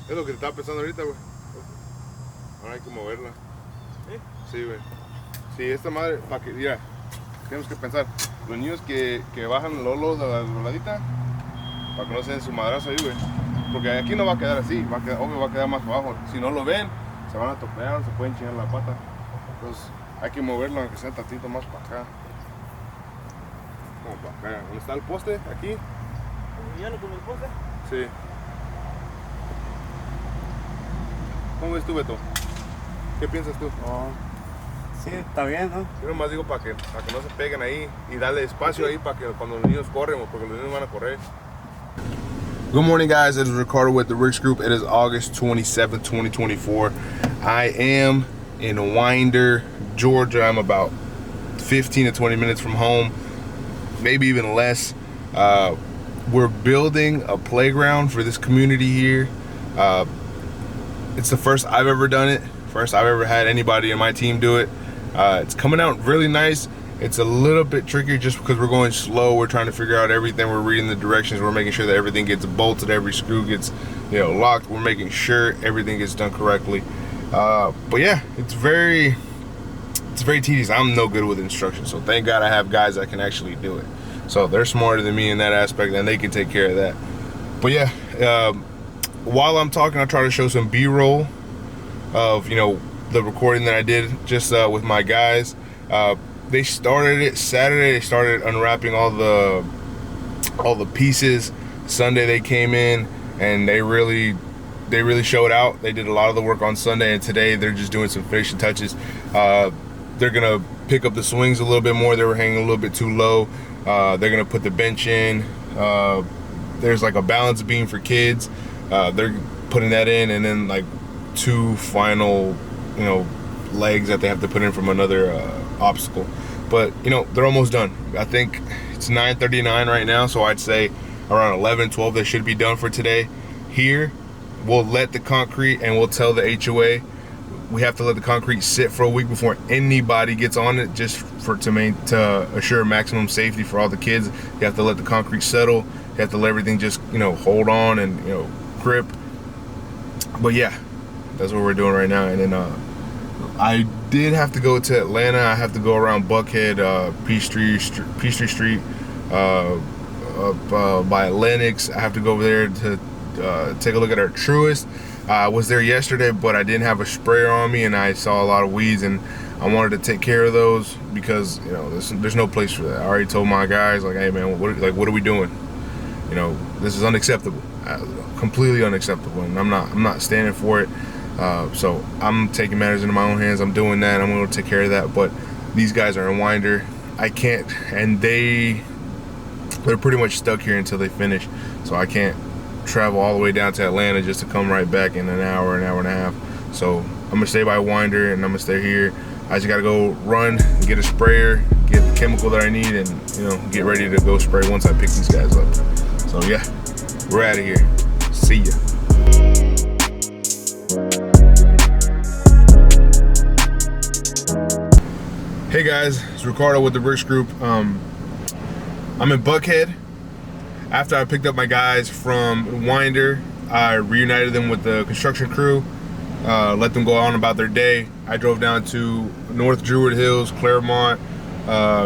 Es lo que te estaba pensando ahorita, güey. Ahora hay que moverla. ¿Sí? Sí, güey. Sí, esta madre, para que, mira, tenemos que pensar. Los niños que bajan lolos de la roladita, para que no se den su madrazo ahí, güey. Porque aquí no va a quedar así, obvio va a quedar más abajo. Si no lo ven, se van a topear, se pueden chingar la pata. Entonces hay que moverlo aunque sea tantito más para acá. Como para acá. ¿Dónde está el poste? Aquí. ¿Ya lo con el poste? Sí. ¿Cómo ves tú, Beto? ¿Qué piensas tú? Oh, sí, está bien, ¿no? Yo nomás digo para que no se peguen ahí y darle espacio ahí para que cuando los niños corren, porque los niños van a correr. Good morning, guys. It is Ricardo with the Rick's Group. It is August 27th, 2024. I am in Winder, Georgia. I'm about 15 to 20 minutes from home, maybe even less. We're building a playground for this community here. It's the first I've ever done it. First I've ever had anybody in my team do it. It's coming out really nice. It's a little bit trickier just because we're going slow. We're trying to figure out everything. We're reading the directions. We're making sure that everything gets bolted, every screw gets, locked. We're making sure everything gets done correctly. But yeah, it's very tedious. I'm no good with instructions, so thank God I have guys that can actually do it. So they're smarter than me in that aspect, and they can take care of that. But yeah, while I'm talking, I'll try to show some B-roll of the recording that I did just with my guys. They started it Saturday. They started unwrapping all the pieces. Sunday they came in and they really showed out. They did a lot of the work on Sunday, and today they're just doing some finishing touches. They're gonna pick up the swings a little bit more. They were hanging a little bit too low. They're gonna put the bench in. There's like a balance beam for kids. They're putting that in, and then like two final legs that they have to put in from another obstacle. But they're almost done. I think it's 9:39 right now, so I'd say around 11-12 they should be done for today. Here we'll let the concrete, and we'll tell the HOA we have to let the concrete sit for a week before anybody gets on it, just to assure maximum safety for all the kids. You have to let the concrete settle. You have to let everything just hold on and grip. But yeah, that's what we're doing right now. And then I did have to go to Atlanta. I have to go around Buckhead, Peachtree Street, up by Lennox. I have to go over there to take a look at our Truist. I was there yesterday, but I didn't have a sprayer on me, and I saw a lot of weeds, and I wanted to take care of those because there's no place for that. I already told my guys, like, hey man, what are we doing? This is unacceptable, completely unacceptable, and I'm not standing for it. So I'm taking matters into my own hands. I'm doing that. I'm going to take care of that. But these guys are in Winder. I can't, and they're pretty much stuck here until they finish. So I can't travel all the way down to Atlanta just to come right back in an hour and a half. So I'm gonna stay by Winder, and I'm gonna stay here. I just gotta go run, get a sprayer, get the chemical that I need, and get ready to go spray once I pick these guys up. So yeah, we're out of here. See ya. Hey guys, it's Ricardo with the Rick's Group. I'm in Buckhead. After I picked up my guys from Winder, I reunited them with the construction crew, let them go on about their day. I drove down to North Druid Hills, Claremont,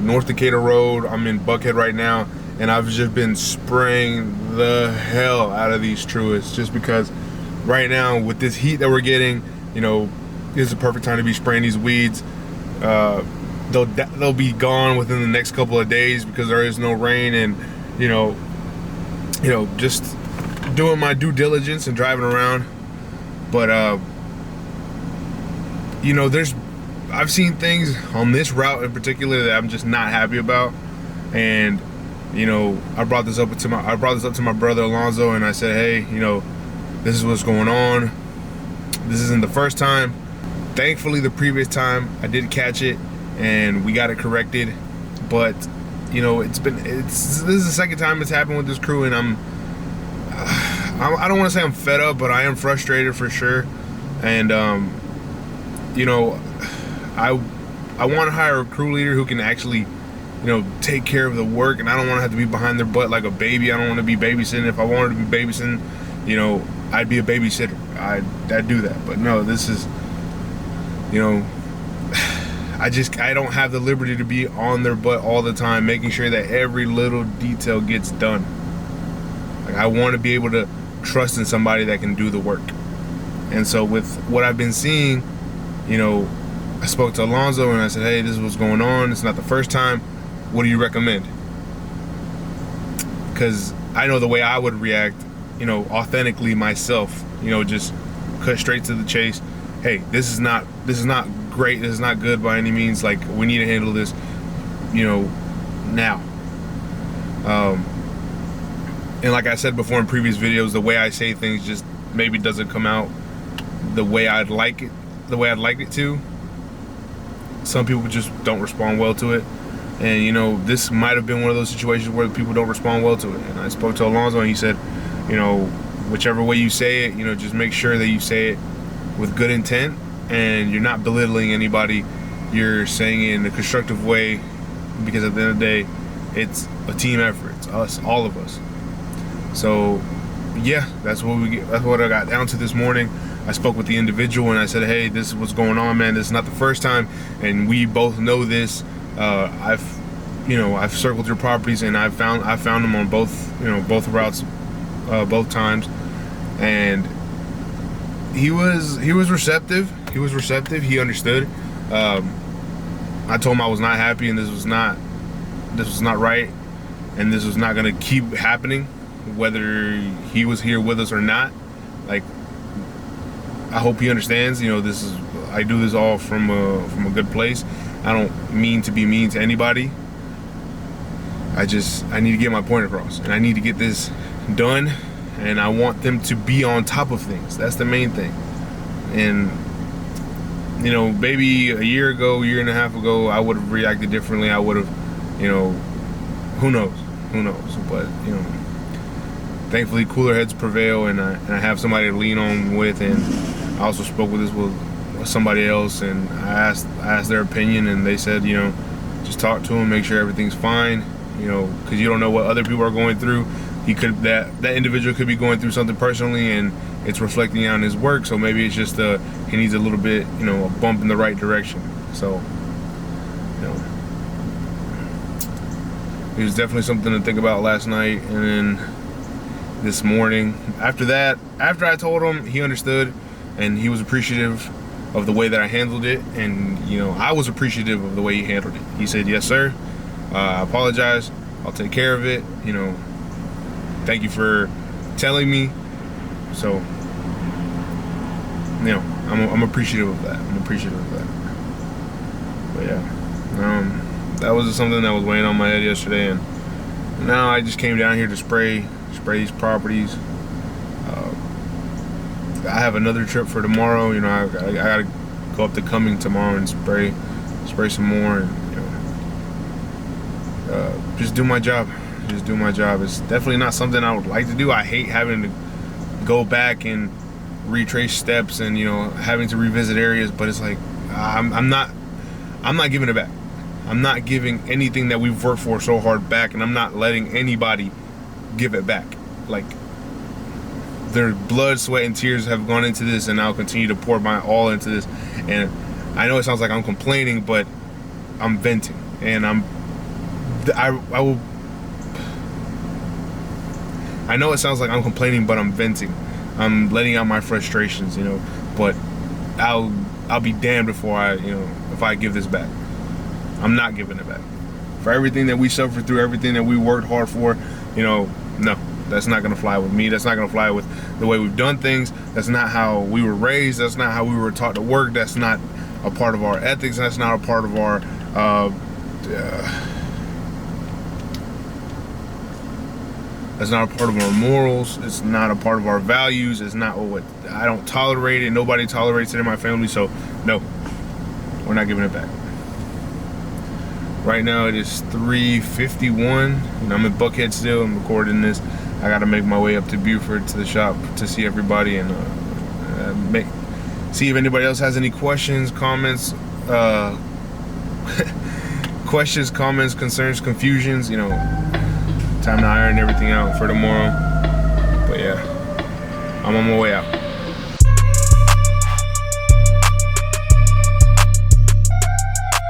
North Decatur Road. I'm in Buckhead right now, and I've just been spraying the hell out of these Truists just because right now with this heat that we're getting, this is the perfect time to be spraying these weeds. They'll be gone within the next couple of days because there is no rain, and just doing my due diligence and driving around. But I've seen things on this route in particular that I'm just not happy about, and I brought this up to my brother Alonzo, and I said, hey, this is what's going on. This isn't the first time. Thankfully, the previous time I did catch it and we got it corrected, but this is the second time it's happened with this crew, and I don't want to say I'm fed up, but I am frustrated for sure. And I want to hire a crew leader who can actually take care of the work, and I don't want to have to be behind their butt like a baby. I don't want to be babysitting. If I wanted to be babysitting, I'd be a babysitter. I'd do that. But no, this is, you know, I don't have the liberty to be on their butt all the time, making sure that every little detail gets done. Like, I want to be able to trust in somebody that can do the work. And so with what I've been seeing, you know, I spoke to Alonzo and I said, hey, this is what's going on. It's not the first time. What do you recommend? Because I know the way I would react, you know, authentically myself, you know, just cut straight to the chase. Hey, this is not great. This is not good by any means. Like, we need to handle this, you know, now. And like I said before in previous videos, the way I say things just maybe doesn't come out the way I'd like it to. Some people just don't respond well to it. And, you know, this might have been one of those situations where people don't respond well to it. And I spoke to Alonzo and he said, you know, whichever way you say it, you know, just make sure that you say it with good intent and you're not belittling anybody. You're saying it in a constructive way, because at the end of the day, it's a team effort. It's us, all of us. So yeah, that's what I got down to this morning. I spoke with the individual and I said, hey, this is what's going on, man. This is not the first time, and we both know this. I've circled your properties and I found them on both routes, both times, and he was receptive. He understood. I told him I was not happy, and this was not right, and this was not going to keep happening, whether he was here with us or not. Like, I hope he understands. You know, I do this all from a good place. I don't mean to be mean to anybody. I need to get my point across, and I need to get this done, and I want them to be on top of things. That's the main thing. And, you know, maybe a year and a half ago, I would have reacted differently. I would have, you know, who knows? But, you know, thankfully cooler heads prevail, and I have somebody to lean on with. And I also spoke with somebody else, and I asked their opinion, and they said, you know, just talk to him, make sure everything's fine, you know, because you don't know what other people are going through. That individual could be going through something personally, and it's reflecting on his work. So maybe it's just he needs a little bit, you know, a bump in the right direction. So, you know, it was definitely something to think about last night. And then this morning, after I told him, he understood, and he was appreciative of the way that I handled it. And, you know, I was appreciative of the way he handled it. He said, yes, sir, I apologize, I'll take care of it, you know, thank you for telling me. So, you know, I'm appreciative of that. But yeah, that was something that was weighing on my head yesterday, and now I just came down here to spray these properties. I have another trip for tomorrow. You know, I gotta go up to Cumming tomorrow and spray some more, and, you know, just do my job. It's definitely not something I would like to do. I hate having to go back and retrace steps, and, you know, having to revisit areas. But it's like, I'm not giving it back. I'm not giving anything that we've worked for so hard back, and I'm not letting anybody give it back. Like, their blood, sweat, and tears have gone into this, and I'll continue to pour my all into this. And I know it sounds like I'm complaining, but I'm venting, and I know it sounds like I'm complaining, but I'm venting. I'm letting out my frustrations, you know. But I'll be damned if I give this back. I'm not giving it back. For everything that we suffered through, everything that we worked hard for, you know, no, that's not gonna fly with me. That's not gonna fly with the way we've done things. That's not how we were raised. That's not how we were taught to work. That's not a part of our ethics. That's not a part of our that's not a part of our morals. It's not a part of our values. It's not what I don't tolerate it. Nobody tolerates it in my family. So no, we're not giving it back. Right now it is 3:51. You know, I'm in Buckhead still. I'm recording this. I got to make my way up to Buford to the shop to see everybody and see if anybody else has any questions, comments, concerns, confusions. You know, time to iron everything out for tomorrow. But yeah, I'm on my way out.